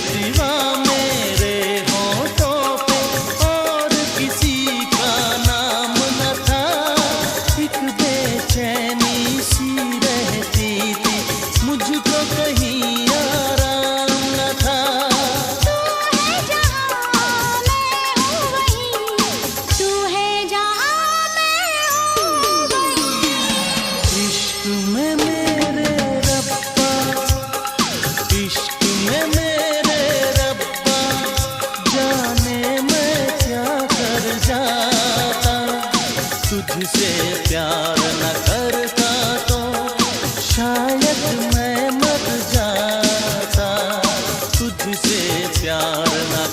सिवा मेरे होठों पे और किसी का नाम न था। एक बेचैनी सी रहती थी, मुझको कहीं आराम न था। तू है जहाँ मैं हूँ वहीं, तू है जहाँ मैं हूँ वहीं। इश्क में मेरे रब्बा, इश्क में मेरे रब्बा, जाने मैं क्या कर जाता। तुझसे प्यार न करता तो शायद मैं मर जाता। तुझसे प्यार न